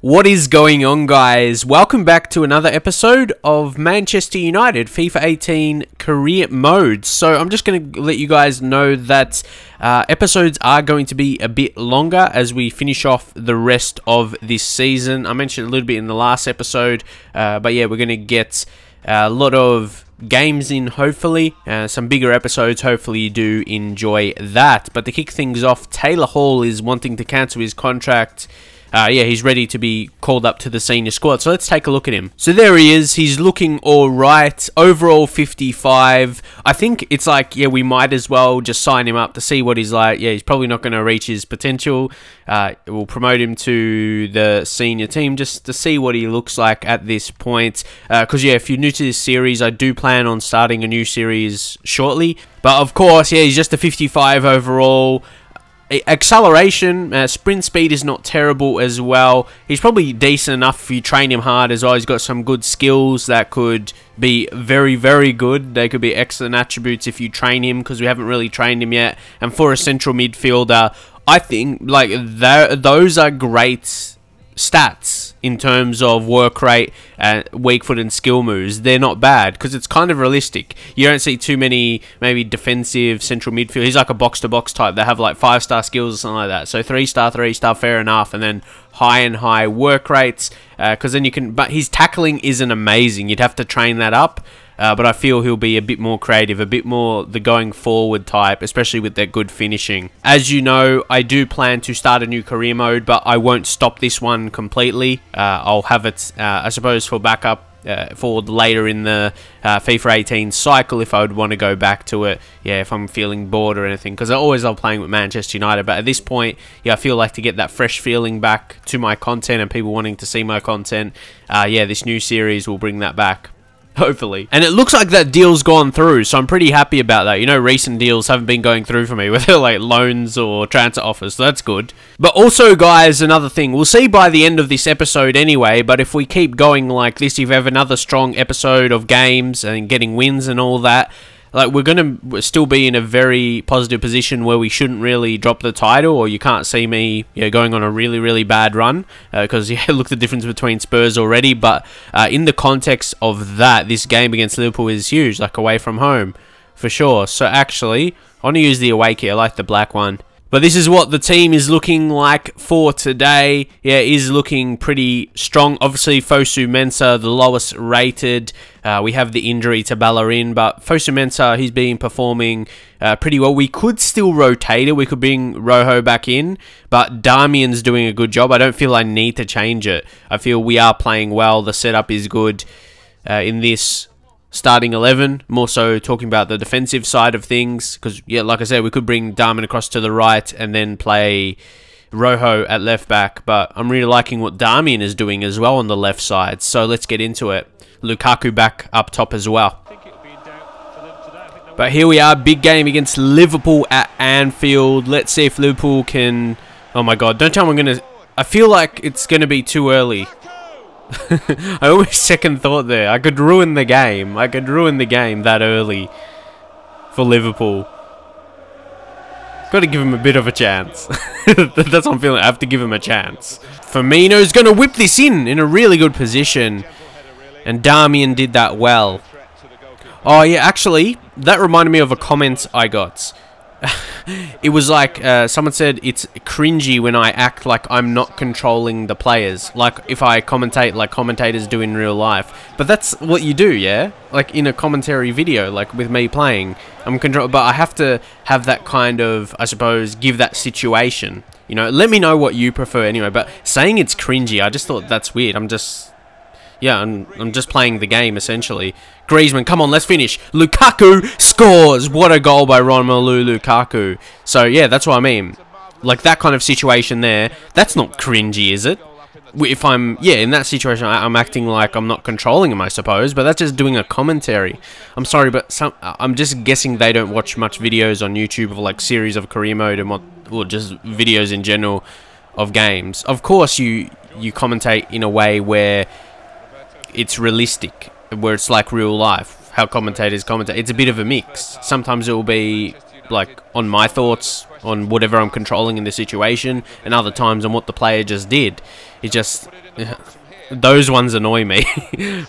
What is going on, guys? Welcome back to another episode of Manchester United FIFA 18 career mode. So I'm just going to let you guys know that episodes are going to be a bit longer as we finish off the rest of this season. I mentioned a little bit in the last episode, but yeah, we're going to get a lot of games in, hopefully some bigger episodes. Hopefully you do enjoy that. But to kick things off, Taylor Hall is wanting to cancel his contract. Yeah, he's ready to be called up to the senior squad. So let's take a look at him. So there he is. He's looking all right. Overall 55. I think it's like, yeah, we might as well just sign him up to see what he's like. Yeah, he's probably not going to reach his potential. We'll promote him to the senior team just to see what he looks like at this point. Because, yeah, if you're new to this series, I do plan on starting a new series shortly. But, of course, yeah, he's just a 55 overall. Acceleration, sprint speed is not terrible as well. He's probably decent enough if you train him hard as well. He's got some good skills that could be very, very good. They could be excellent attributes if you train him, because we haven't really trained him yet. And for a central midfielder, I think like those are great stats in terms of work rate, weak foot and skill moves. They're not bad because it's kind of realistic. You don't see too many maybe defensive central midfield. He's like a box-to-box type. They have like 5-star skills or something like that. So 3-star, 3-star, fair enough. And then high work rates, because then you can... But his tackling isn't amazing. You'd have to train that up. But I feel he'll be a bit more creative, a bit more the going forward type, especially with their good finishing. As you know, I do plan to start a new career mode, but I won't stop this one completely. I'll have it, I suppose, for backup for later in the FIFA 18 cycle if I would want to go back to it. Yeah, if I'm feeling bored or anything, because I always love playing with Manchester United. But at this point, yeah, I feel like to get that fresh feeling back to my content and people wanting to see my content, yeah, this new series will bring that back. Hopefully. And it looks like that deal's gone through, so I'm pretty happy about that. You know, recent deals haven't been going through for me, whether like loans or transfer offers, so that's good. But also, guys, another thing, we'll see by the end of this episode anyway, but if we keep going like this, if we have another strong episode of games and getting wins and all that, like, we're going to still be in a very positive position where we shouldn't really drop the title, or you can't see me, you know, going on a really, really bad run, because, yeah, look the difference between Spurs already. But in the context of that, this game against Liverpool is huge, like away from home, for sure. So, actually, I want to use the away kit. I like the black one. But this is what the team is looking like for today. Yeah, it is looking pretty strong. Obviously, Fosu Mensah, the lowest rated. We have the injury to Bellerin, but Fosu Mensah, he's been performing pretty well. We could still rotate it. We could bring Rojo back in, but Darmian's doing a good job. I don't feel I need to change it. I feel we are playing well. The setup is good in this starting 11, more so talking about the defensive side of things, because, yeah, like I said, we could bring Darmian across to the right and then play Rojo at left back, but I'm really liking what Darmian is doing as well on the left side, so let's get into it. Lukaku back up top as well. But here we are, big game against Liverpool at Anfield. Let's see if Liverpool can... Oh my god, don't tell me I'm going to... I feel like it's going to be too early. I always second thought there. I could ruin the game. I could ruin the game that early for Liverpool. Got to give him a bit of a chance. That's what I'm feeling. I have to give him a chance. Firmino's going to whip this in a really good position. And Darmian did that well. Oh, yeah, actually, that reminded me of a comment I got. It was like, someone said it's cringy when I act like I'm not controlling the players, like if I commentate like commentators do in real life. But that's what you do, yeah? Like in a commentary video, like with me playing, I'm but I have to have that kind of, I suppose, give that situation. You know, let me know what you prefer anyway, but saying it's cringy, I just thought that's weird. I'm just playing the game, essentially. Griezmann, come on, let's finish. Lukaku scores! What a goal by Romelu Lukaku. So, yeah, that's what I mean. Like, that kind of situation there, that's not cringy, is it? If I'm, yeah, in that situation, I'm acting like I'm not controlling him, I suppose, but that's just doing a commentary. I'm sorry, but I'm just guessing they don't watch much videos on YouTube of, like, series of career mode and or just videos in general of games. Of course, you commentate in a way where it's realistic, where it's like real life, how commentators commentate. It's a bit of a mix. Sometimes it will be like on my thoughts, on whatever I'm controlling in the situation, and other times on what the player just did. It just... those ones annoy me,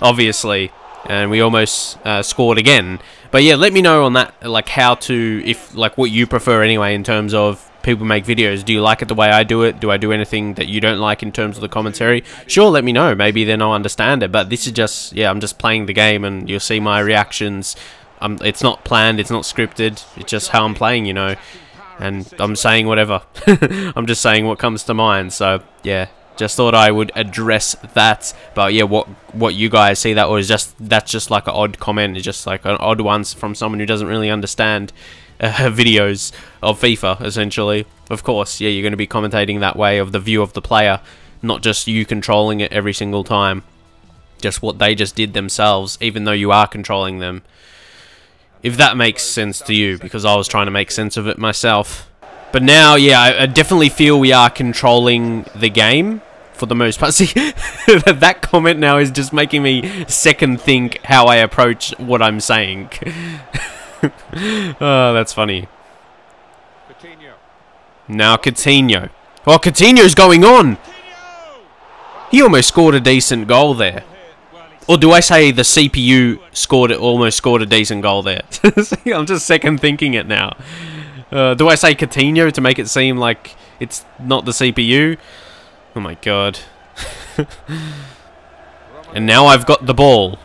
obviously. And we almost scored again. But yeah, let me know on that, like how to, if like what you prefer anyway in terms of people make videos. Do you like it the way I do it? Do I do anything that you don't like in terms of the commentary? Sure, let me know. Maybe then I'll understand it. But this is just, yeah, I'm just playing the game and you'll see my reactions. It's not planned, it's not scripted. It's just how I'm playing, you know. And I'm saying whatever. I'm just saying what comes to mind. So, yeah. Just thought I would address that. But yeah, what you guys see, that was just, that's just like an odd comment. It's just like an odd one from someone who doesn't really understand videos of FIFA, essentially. Of course, yeah, you're going to be commentating that way of the view of the player, not just you controlling it every single time. Just what they just did themselves, even though you are controlling them. If that makes sense to you, because I was trying to make sense of it myself. But now, yeah, I definitely feel we are controlling the game for the most part. See, that comment now is just making me second think how I approach what I'm saying. Oh, that's funny. Now Coutinho. Oh, Coutinho's going on! He almost scored a decent goal there. Or do I say the CPU almost scored a decent goal there? See, I'm just second thinking it now. Do I say Coutinho to make it seem like it's not the CPU? Oh my god. And now I've got the ball.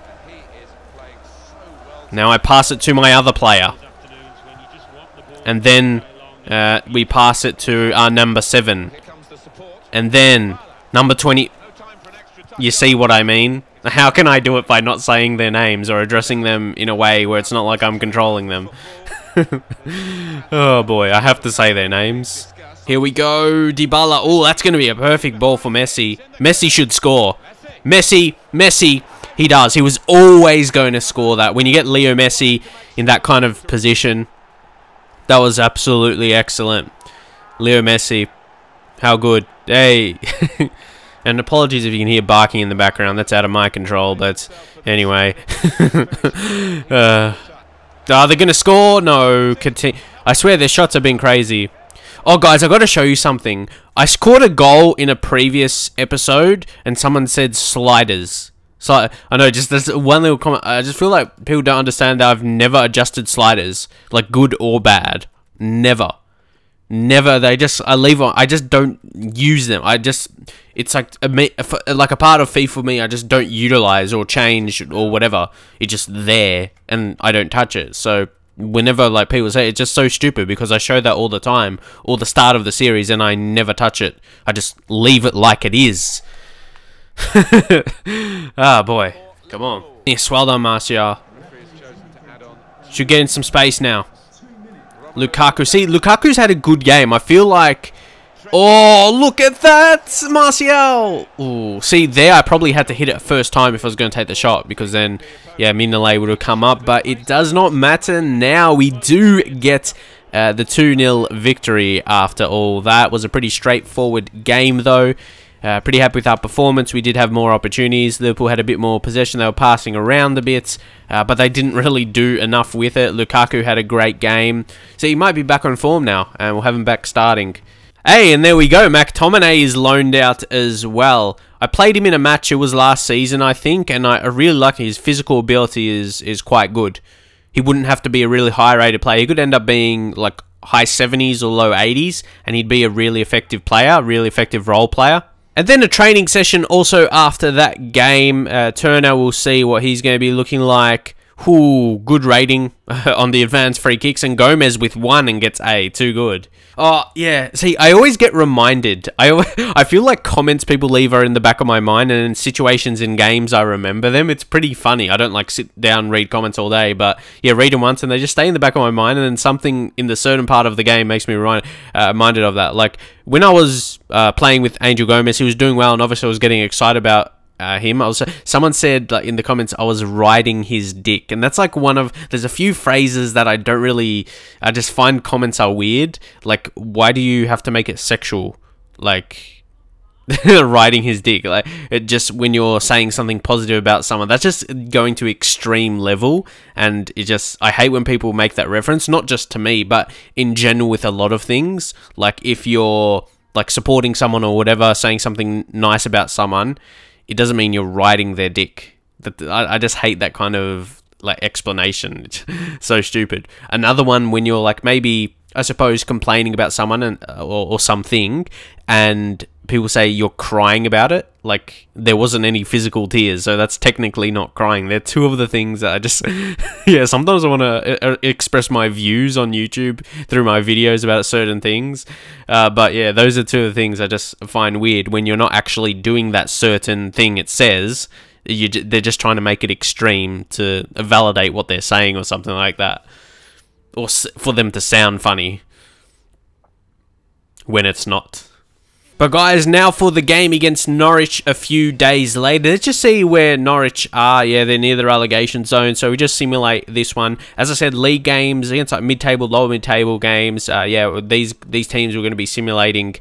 Now I pass it to my other player. And then we pass it to our number 7. And then number 20. You see what I mean? How can I do it by not saying their names or addressing them in a way where it's not like I'm controlling them? Oh boy, I have to say their names. Here we go, Dybala. Oh, that's going to be a perfect ball for Messi. Messi should score. Messi. He does. He was always going to score that. When you get Leo Messi in that kind of position, that was absolutely excellent. Leo Messi. How good. Hey. And apologies if you can hear barking in the background. That's out of my control, but anyway. Are they going to score? No. I swear their shots have been crazy. Oh, guys, I've got to show you something. I scored a goal in a previous episode, and someone said sliders. So, I know, just this one little comment. I just feel like people don't understand that I've never adjusted sliders. Like, good or bad. Never. Never. They just, I leave on. I just don't use them. It's like a part of FIFA for me. I just don't utilize or change or whatever. It's just there, and I don't touch it. So whenever like people say it's just so stupid, because I show that all the time, or the start of the series, and I never touch it. I just leave it like it is. Ah, boy, come on. Yes, well done, Martial. Should get in some space now. Lukaku. See, Lukaku's had a good game. I feel like... Oh, look at that! Martial! Ooh, see, there I probably had to hit it first time if I was going to take the shot, because then, yeah, Minale would have come up. But it does not matter now. We do get the 2-0 victory after all that. Was a pretty straightforward game, though. Pretty happy with our performance. We did have more opportunities. Liverpool had a bit more possession. They were passing around a bit, but they didn't really do enough with it. Lukaku had a great game. So he might be back on form now, and we'll have him back starting. Hey, and there we go. McTominay is loaned out as well. I played him in a match. It was last season, I think, and I really like his physical ability is quite good. He wouldn't have to be a really high-rated player. He could end up being like high 70s or low 80s, and he'd be a really effective player, really effective role player. And then a training session also after that game. Turner will see what he's going to be looking like. Ooh, good rating on the advanced free kicks. And Gomez with 1 and gets A. Too good. Oh, yeah. See, I always get reminded. I feel like comments people leave are in the back of my mind. And in situations in games, I remember them. It's pretty funny. I don't like sit down and read comments all day. But yeah, read them once and they just stay in the back of my mind. And then something in the certain part of the game makes me reminded of that. Like, when I was playing with Angel Gomez, he was doing well. And obviously I was getting excited about him. Someone said like, in the comments I was riding his dick, and that's like there's a few phrases that I don't really, I just find comments are weird. Like, why do you have to make it sexual? Like, riding his dick. Like, it just, when you're saying something positive about someone, that's just going to extreme level, and it just, I hate when people make that reference, not just to me, but in general with a lot of things. Like, if you're like supporting someone or whatever, saying something nice about someone, it doesn't mean you're riding their dick. I just hate that kind of like explanation. It's so stupid. Another one, when you're like, maybe, I suppose, complaining about someone and or something, and people say you're crying about it, like there wasn't any physical tears, so that's technically not crying. They're two of the things that I just yeah, sometimes I want to express my views on YouTube through my videos about certain things, but yeah, those are two of the things I just find weird, when you're not actually doing that certain thing it says. They're just trying to make it extreme to validate what they're saying or something like that, or for them to sound funny when it's not. But guys, now for the game against Norwich a few days later. Let's just see where Norwich are. Yeah, they're near the relegation zone, so we just simulate this one. As I said, league games against like mid-table, lower mid-table games. Yeah, these teams we're going to be simulating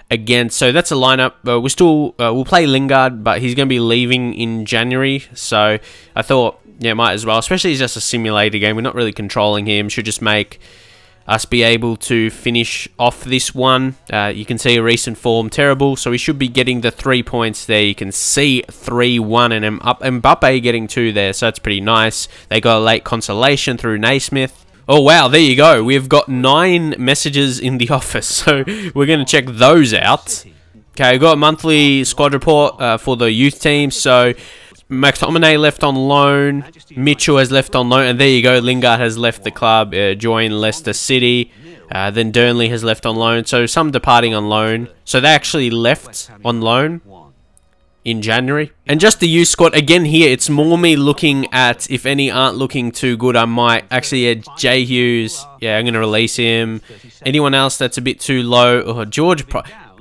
against. So that's a lineup. We'll play Lingard, but he's going to be leaving in January. So I thought, yeah, might as well. Especially it's just a simulator game. We're not really controlling him. Should just make us be able to finish off this one. You can see a recent form terrible, so we should be getting the 3 points there. You can see 3-1 and Mbappe getting 2 there, so that's pretty nice. They got a late consolation through Naismith. Oh wow, there you go. We've got 9 messages in the office, so we're going to check those out. Okay, we've got a monthly squad report for the youth team. So McTominay left on loan, Mitchell has left on loan, and there you go, Lingard has left the club, joined Leicester City, then Burnley has left on loan, so some departing on loan. So they actually left on loan in January. And just the youth squad, again here, it's more me looking at, if any aren't looking too good, I might, actually, yeah, Jay Hughes, yeah, I'm going to release him. Anyone else that's a bit too low, or George,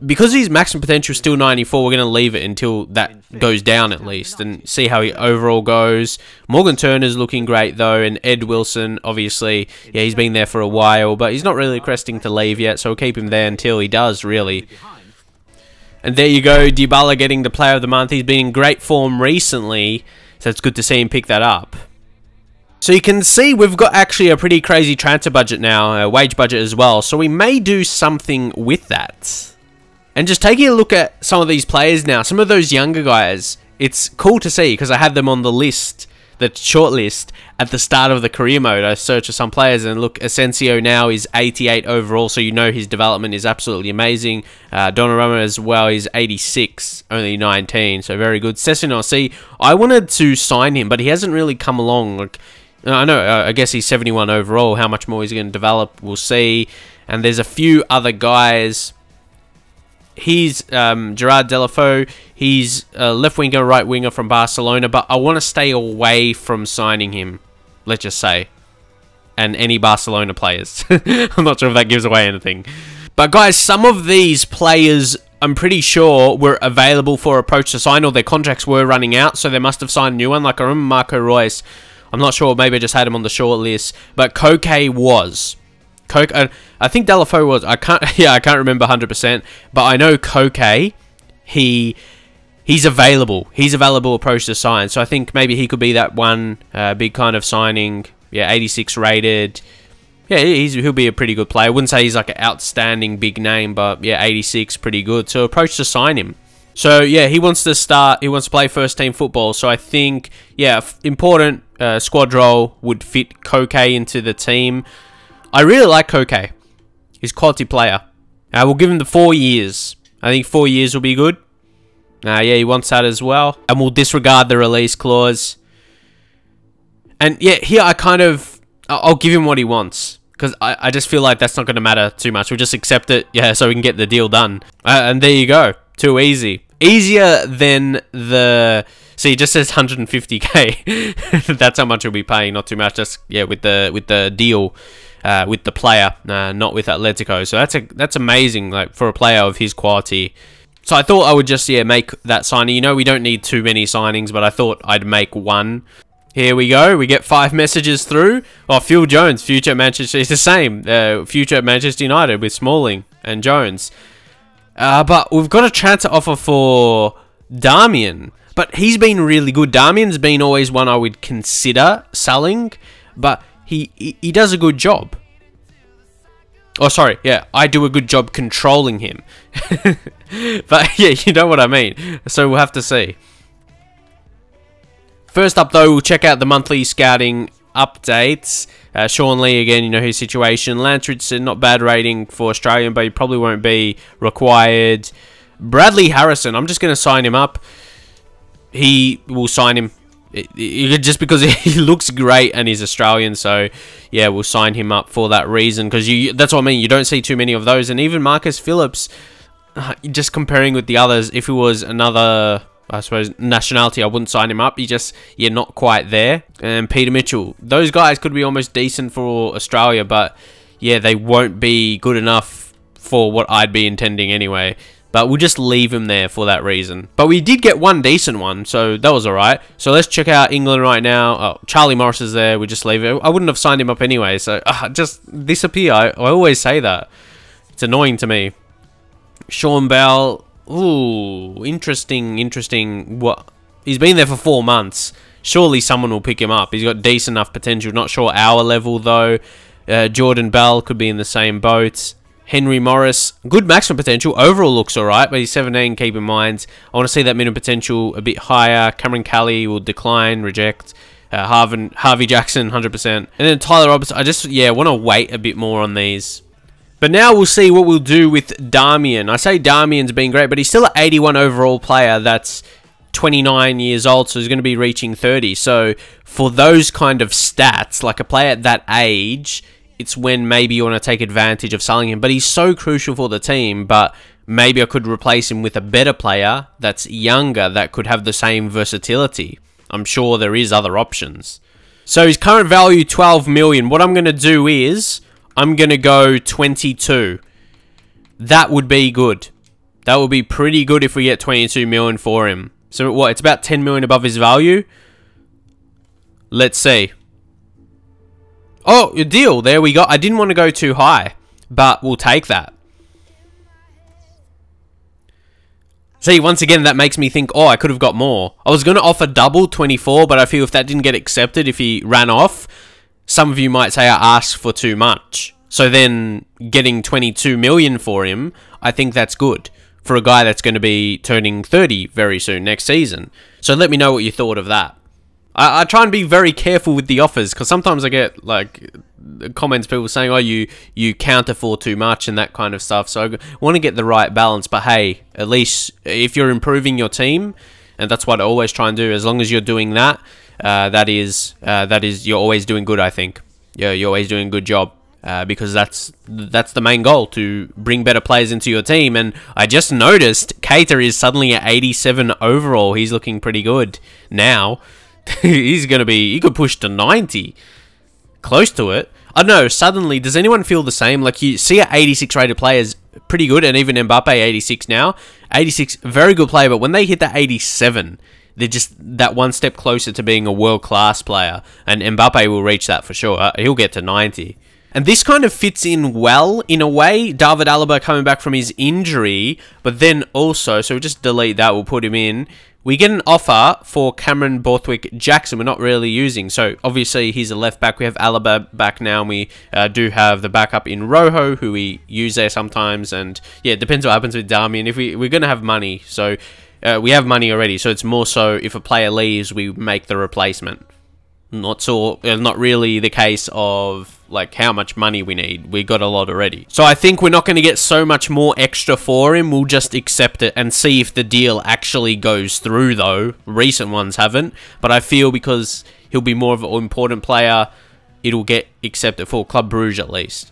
because his maximum potential is still 94, we're going to leave it until that goes down at least and see how he overall goes. Morgan Turner's looking great though, and Ed Wilson, obviously, yeah, he's been there for a while, but he's not really cresting to leave yet, so we'll keep him there until he does, really. And there you go, Dybala getting the player of the month. He's been in great form recently, so it's good to see him pick that up. So you can see we've got actually a pretty crazy transfer budget now, a wage budget as well, so we may do something with that. And just taking a look at some of these players now, some of those younger guys, it's cool to see because I had them on the list, the short list, at the start of the career mode. I searched for some players and look, Asensio now is 88 overall, so you know his development is absolutely amazing. Donnarumma as well is 86, only 19, so very good. Sessegnon, see, I wanted to sign him, but he hasn't really come along. Like, I know, I guess he's 71 overall. How much more he's going to develop, we'll see. And there's a few other guys. He's Gerard Deulofeu. He's a left winger, right winger from Barcelona, but I want to stay away from signing him, let's just say. And any Barcelona players. I'm not sure if that gives away anything. But guys, some of these players, I'm pretty sure, were available for approach to sign, or their contracts were running out, so they must have signed a new one. Like I remember Marco Reus. I'm not sure, maybe I just had him on the short list, but Koke was. I think Deulofeu was. I can't remember 100%, but I know Koke, he's available. He's available approach to sign. So I think maybe he could be that one big kind of signing. Yeah, 86 rated. Yeah, he'll be a pretty good player. I wouldn't say he's like an outstanding big name, but yeah, 86, pretty good. So approach to sign him. So yeah, he wants to start. He wants to play first team football. So I think, yeah, important squad role would fit Koke into the team. I really like Koke. He's a quality player. We'll give him the 4 years. I think 4 years will be good. Yeah, he wants that as well. And we'll disregard the release clause. And yeah, here I'll give him what he wants. Because I just feel like that's not going to matter too much. We'll just accept it, yeah, so we can get the deal done. And there you go. Too easy. Easier than the... See, it just says 150k. That's how much we'll be paying. Not too much. Just, yeah, with the deal... with the player, not with Atletico. So that's amazing, like for a player of his quality. So I thought I would just make that signing. You know, we don't need too many signings, but I thought I'd make one. Here we go. We get 5 messages through. Oh, Phil Jones, future at Manchester. It's the same. Future at Manchester United with Smalling and Jones. But we've got a transfer offer for Darmian. But he's been really good. Darmian's been always one I would consider selling. But he does a good job. Oh, sorry. Yeah, I do a good job controlling him. But yeah, you know what I mean. So we'll have to see. First up, though, we'll check out the monthly scouting updates. Sean Lee, again, you know his situation. Lance Richardson, not bad rating for Australian, but he probably won't be required. Bradley Harrison, I'm just going to sign him up. He will sign him. Just because he looks great and he's Australian, so yeah, we'll sign him up for that reason, because that's what I mean, you don't see too many of those. And even Marcus Phillips, just comparing with the others, if he was another, I suppose, nationality, I wouldn't sign him up. You're not quite there. And Peter Mitchell, those guys could be almost decent for Australia, but yeah, they won't be good enough for what I'd be intending anyway. But we'll just leave him there for that reason. But we did get one decent one, so that was alright. So let's check out England right now. Oh, Charlie Morris is there. We just leave it. I wouldn't have signed him up anyway, so just disappear. I always say that. It's annoying to me. Sean Bell. Ooh, interesting. What? He's been there for 4 months. Surely someone will pick him up. He's got decent enough potential. Not sure our level, though. Jordan Bell could be in the same boat. Henry Morris, good maximum potential. Overall looks alright, but he's 17, keep in mind. I want to see that minimum potential a bit higher. Cameron Kelly will decline, reject. Harvey Jackson, 100%. And then Tyler Roberts, I just, want to wait a bit more on these. But now we'll see what we'll do with Darmian. I say Darmian's been great, but he's still an 81 overall player that's 29 years old, so he's going to be reaching 30. So for those kind of stats, like a player at that age, it's when maybe you want to take advantage of selling him. But he's so crucial for the team, but maybe I could replace him with a better player that's younger that could have the same versatility. I'm sure there is other options. So his current value, 12 million. What I'm going to do is, I'm going to go 22. That would be good. That would be pretty good if we get 22 million for him. So what, it's about 10 million above his value? Let's see. Oh, a deal. There we go. I didn't want to go too high, but we'll take that. See, once again, that makes me think, oh, I could have got more. I was going to offer double 24, but I feel if that didn't get accepted, if he ran off, some of you might say I asked for too much. So then getting 22 million for him, I think that's good for a guy that's going to be turning 30 very soon next season. So let me know what you thought of that. I try and be very careful with the offers, because sometimes I get like comments, people saying, oh, you counter for too much and that kind of stuff. So I want to get the right balance. But hey, at least if you're improving your team, and that's what I always try and do, as long as you're doing that, that is you're always doing good, I think. Yeah, you're always doing a good job. Because that's the main goal, to bring better players into your team. And I just noticed Keita is suddenly at 87 overall. He's looking pretty good now. He's going to be, he could push to 90. Close to it. I don't know, suddenly, does anyone feel the same? Like, you see at 86 rated players, pretty good, and even Mbappe 86 now. 86, very good player, but when they hit that 87, they're just that one step closer to being a world-class player. And Mbappe will reach that for sure. He'll get to 90. And this kind of fits in well, in a way. David Alaba coming back from his injury, but then also, so we'll just delete that, we'll put him in. We get an offer for Cameron Borthwick-Jackson we're not really using. So, obviously, he's a left back. We have Alaba back now, and we do have the backup in Rojo, who we use there sometimes. And, yeah, it depends what happens with Darmian. If we're going to have money, so we have money already. So, it's more so if a player leaves, we make the replacement. Not really the case of like how much money we need. We got a lot already. So I think we're not going to get so much more extra for him. We'll just accept it and see if the deal actually goes through, though. Recent ones haven't. But I feel because he'll be more of an important player, it'll get accepted for Club Brugge at least.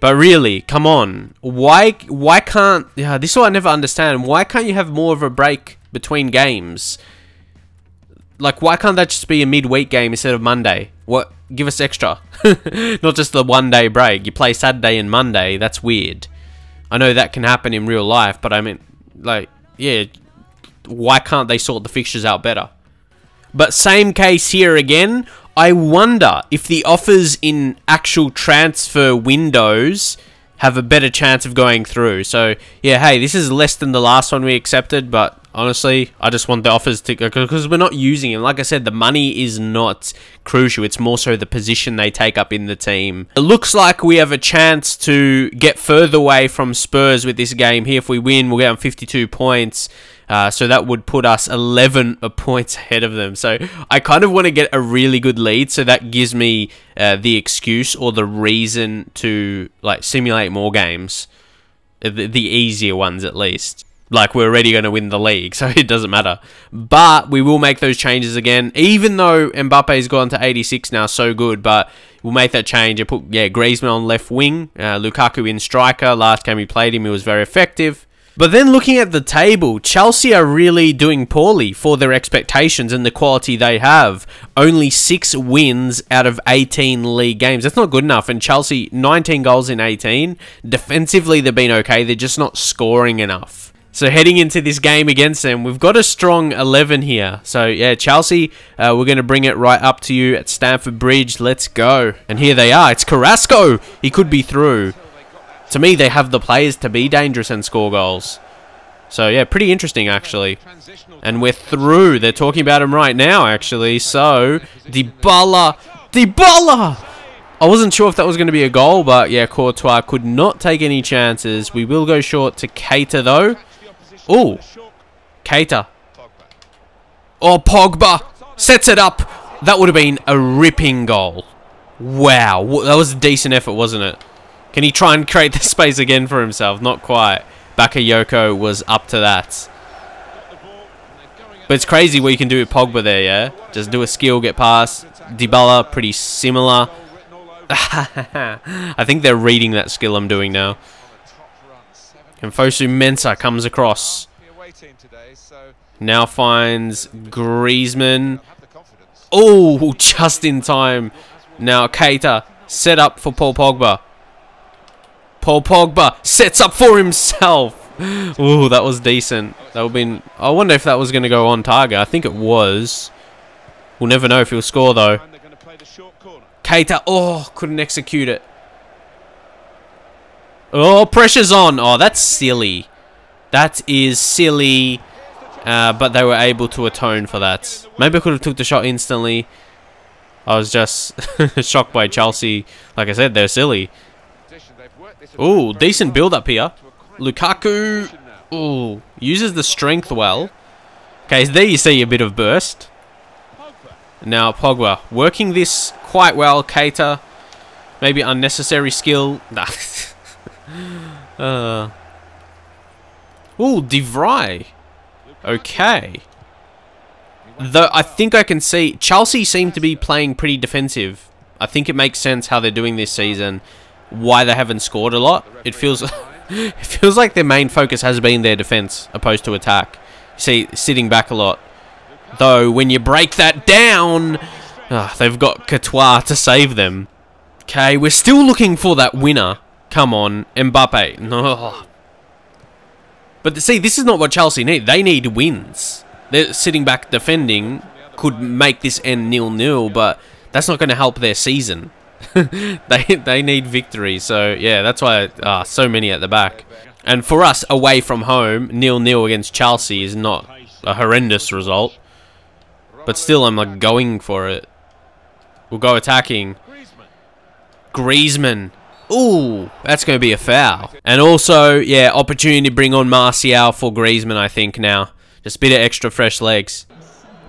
But really, come on. Why can't... Yeah, this is what I never understand. Why can't you have more of a break between games? Like, why can't that just be a midweek game instead of Monday? What? Give us extra. Not just the one-day break. You play Saturday and Monday. That's weird. I know that can happen in real life, but I mean, like, yeah, why can't they sort the fixtures out better? But same case here again. I wonder if the offers in actual transfer windows have a better chance of going through. So, yeah, hey, this is less than the last one we accepted, but honestly, I just want the offers to go, because we're not using them. Like I said, the money is not crucial. It's more so the position they take up in the team. It looks like we have a chance to get further away from Spurs with this game here. If we win, we'll get on 52 points. So that would put us 11 points ahead of them. So I kind of want to get a really good lead, so that gives me the excuse or the reason to like simulate more games, the easier ones at least. Like, we're already going to win the league, so it doesn't matter. But we will make those changes again, even though Mbappe's gone to 86 now, so good. But we'll make that change. I put, yeah, Griezmann on left wing, Lukaku in striker. Last game we played him, he was very effective. But then looking at the table, Chelsea are really doing poorly for their expectations and the quality they have. Only 6 wins out of 18 league games. That's not good enough. And Chelsea, 19 goals in 18. Defensively, they've been okay. They're just not scoring enough. So heading into this game against them, we've got a strong 11 here. So yeah, Chelsea, we're going to bring it right up to you at Stamford Bridge. Let's go. And here they are. It's Carrasco. He could be through. To me, they have the players to be dangerous and score goals. So, yeah, pretty interesting, actually. And we're through. They're talking about him right now, actually. So, Dybala. Dybala! I wasn't sure if that was going to be a goal, but, yeah, Courtois could not take any chances. We will go short to Keita, though. Oh, Keita. Oh, Pogba sets it up. That would have been a ripping goal. Wow. That was a decent effort, wasn't it? Can he try and create the space again for himself? Not quite. Bakayoko was up to that. But it's crazy what you can do with Pogba there, yeah? Just do a skill, get past. Dybala, pretty similar. I think they're reading that skill I'm doing now. And Fosu Mensah comes across. Now finds Griezmann. Oh, just in time. Now Keita set up for Paul Pogba. Paul Pogba sets up for himself. Ooh, that was decent. That would been. I wonder if that was going to go on target. I think it was. We'll never know if he'll score though. Keita, oh, couldn't execute it. Oh, pressure's on. Oh, that's silly. That is silly. But they were able to atone for that. Maybe I could have took the shot instantly. I was just shocked by Chelsea. Like I said, they're silly. Ooh, decent build-up here. Lukaku, ooh, uses the strength well. Okay, so there you see a bit of burst. Now Pogba, working this quite well. Keita, maybe unnecessary skill. Nah. Ooh, De Vrij. Okay. Though I think I can see Chelsea seem to be playing pretty defensive. I think it makes sense how they're doing this season. Why they haven't scored a lot. It feels like their main focus has been their defense opposed to attack. You see, sitting back a lot. Though when you break that down, they've got Courtois to save them. Okay, we're still looking for that winner. Come on, Mbappe. No. But see, this is not what Chelsea need. They need wins. They're sitting back defending could make this end 0-0, but that's not going to help their season. they need victory, so yeah, that's why so many at the back. And for us, away from home, 0-0 against Chelsea is not a horrendous result. But still, I'm like going for it. We'll go attacking. Griezmann. Ooh, that's going to be a foul. And also, yeah, opportunity to bring on Martial for Griezmann, I think, now. Just a bit of extra fresh legs.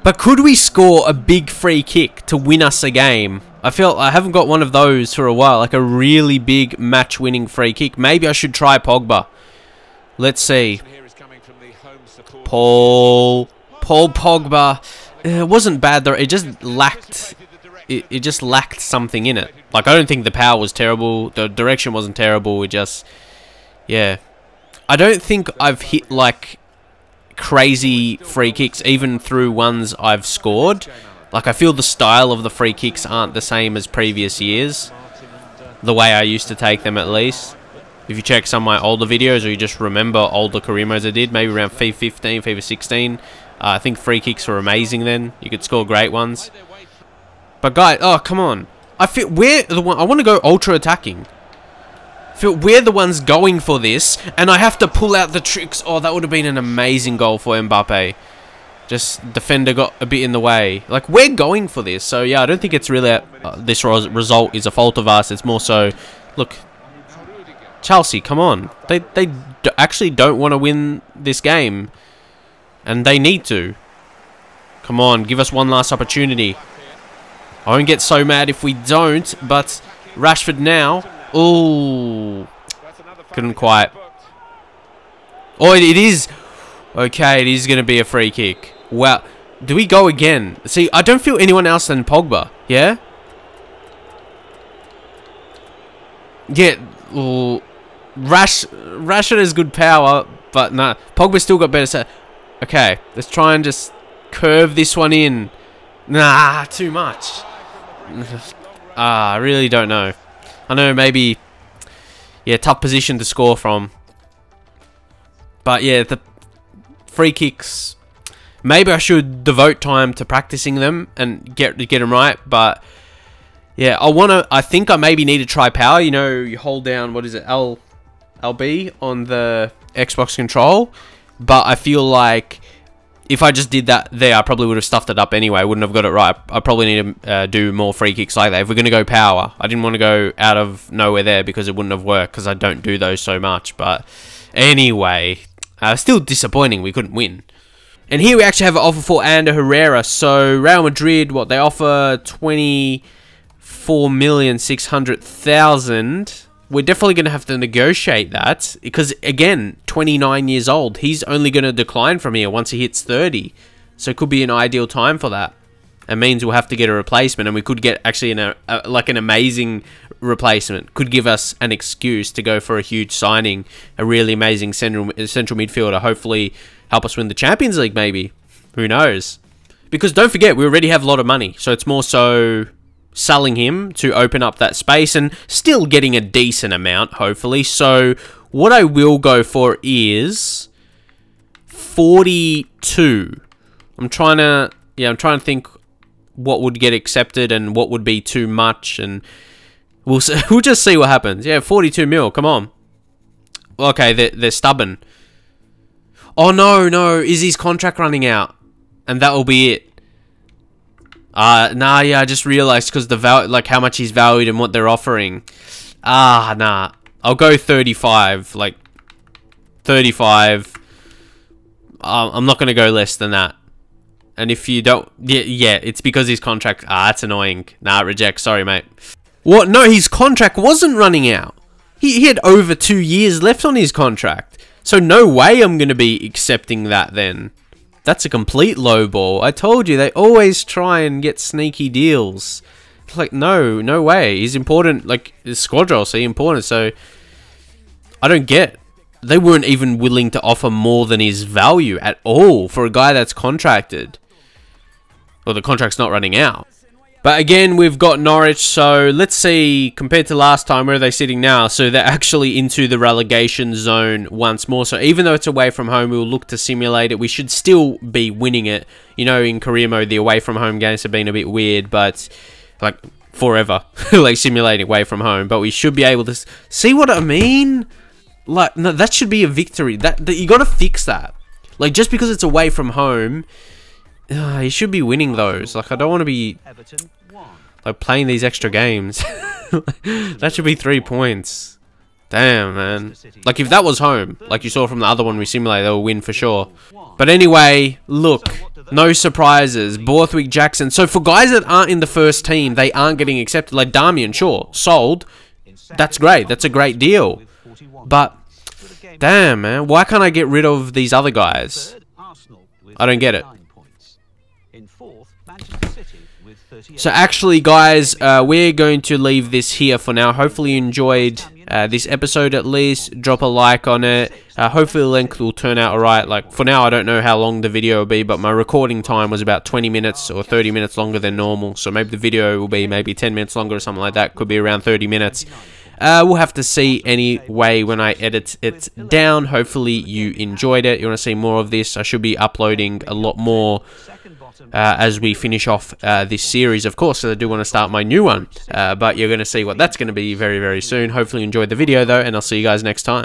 But could we score a big free kick to win us a game? I feel I haven't got one of those for a while, like a really big match-winning free kick. Maybe I should try Pogba. Let's see. Paul Pogba. It wasn't bad though. It just lacked. It just lacked something in it. Like, I don't think the power was terrible. The direction wasn't terrible. It just, yeah. I don't think I've hit like crazy free kicks, even through ones I've scored. Like, I feel the style of the free kicks aren't the same as previous years. The way I used to take them, at least. If you check some of my older videos, or you just remember older career modes I did, maybe around FIFA 15, FIFA 16, I think free kicks were amazing then. You could score great ones. But guys, oh, come on. I feel, I want to go ultra attacking. We're the ones going for this, and I have to pull out the tricks. Oh, that would have been an amazing goal for Mbappe. Just defender got a bit in the way. Like, we're going for this. So, yeah, I don't think it's really... this result is a fault of us. It's more so... Look, Chelsea, come on. They actually don't want to win this game. And they need to. Come on, give us one last opportunity. I won't get so mad if we don't, but Rashford now. Ooh. Couldn't quite. Oh, it is. Okay, it is going to be a free kick. Wow. Do we go again? See, I don't feel anyone else than Pogba. Yeah? Yeah. Ooh. Rashford has good power, but nah. Pogba still got better set. Okay, let's try and just curve this one in. Nah, too much. I really don't know. I know maybe, yeah, tough position to score from. But yeah, the free kicks, maybe I should devote time to practicing them and get them right. But yeah, I think I maybe need to try power. You know, you hold down, what is it, LB on the Xbox control. But I feel like if I just did that there, I probably would have stuffed it up anyway. I wouldn't have got it right. I probably need to do more free kicks like that. If we're going to go power, I didn't want to go out of nowhere there because it wouldn't have worked because I don't do those so much. But anyway, still disappointing. We couldn't win. And here we actually have an offer for Ander Herrera. So Real Madrid, what they offer, 24,600,000. We're definitely going to have to negotiate that because, again, 29 years old. He's only going to decline from here once he hits 30. So it could be an ideal time for that. It means we'll have to get a replacement, and we could get actually like an amazing replacement. Could give us an excuse to go for a huge signing, a really amazing central midfielder. Hopefully help us win the Champions League, maybe. Who knows? Because don't forget, we already have a lot of money. So it's more so selling him to open up that space and still getting a decent amount, hopefully. So what I will go for is 42. I'm trying to think what would get accepted and what would be too much, and we'll just see what happens. Yeah, 42 mil, come on. Okay, they're stubborn. Oh no, is his contract running out? And that will be it. Nah, yeah, I just realized because the like how much he's valued and what they're offering. Nah. I'll go 35, like 35. I'm not going to go less than that. And if you don't, yeah, it's because his contract, that's annoying. Nah, reject, sorry, mate. What? No, his contract wasn't running out. He had over 2 years left on his contract. So no way I'm going to be accepting that then. That's a complete lowball. I told you, they always try and get sneaky deals. Like, no way. He's important. Like, the squad role, so important. So, I don't get. They weren't even willing to offer more than his value at all for a guy that's contracted. Well, the contract's not running out. But again, we've got Norwich, so let's see, compared to last time, where are they sitting now? So they're actually into the relegation zone once more. So even though it's away from home, we'll look to simulate it. We should still be winning it. You know, in career mode, the away from home games have been a bit weird, but like forever, like simulating away from home. But we should be able to see what I mean. Like, no, that should be a victory. That you got to fix that. Like, just because it's away from home, you should be winning those. Like, I don't want to be like playing these extra games. That should be 3 points. Damn, man. Like, if that was home, like you saw from the other one we simulated, they'll win for sure. But anyway, look, no surprises. Borthwick, Jackson. So for guys that aren't in the first team, they aren't getting accepted. Like Darmian, sure, sold. That's great. That's a great deal. But damn, man, why can't I get rid of these other guys? I don't get it. So actually, guys, we're going to leave this here for now. Hopefully you enjoyed this episode at least. Drop a like on it. Hopefully the length will turn out alright. Like, for now, I don't know how long the video will be, but my recording time was about 20 minutes or 30 minutes longer than normal. So maybe the video will be maybe 10 minutes longer or something like that. Could be around 30 minutes. We'll have to see anyway when I edit it down. Hopefully you enjoyed it. You want to see more of this? I should be uploading a lot more as we finish off this series, of course, so I do want to start my new one. But you're going to see what that's going to be very, very soon. Hopefully you enjoyed the video, though, and I'll see you guys next time.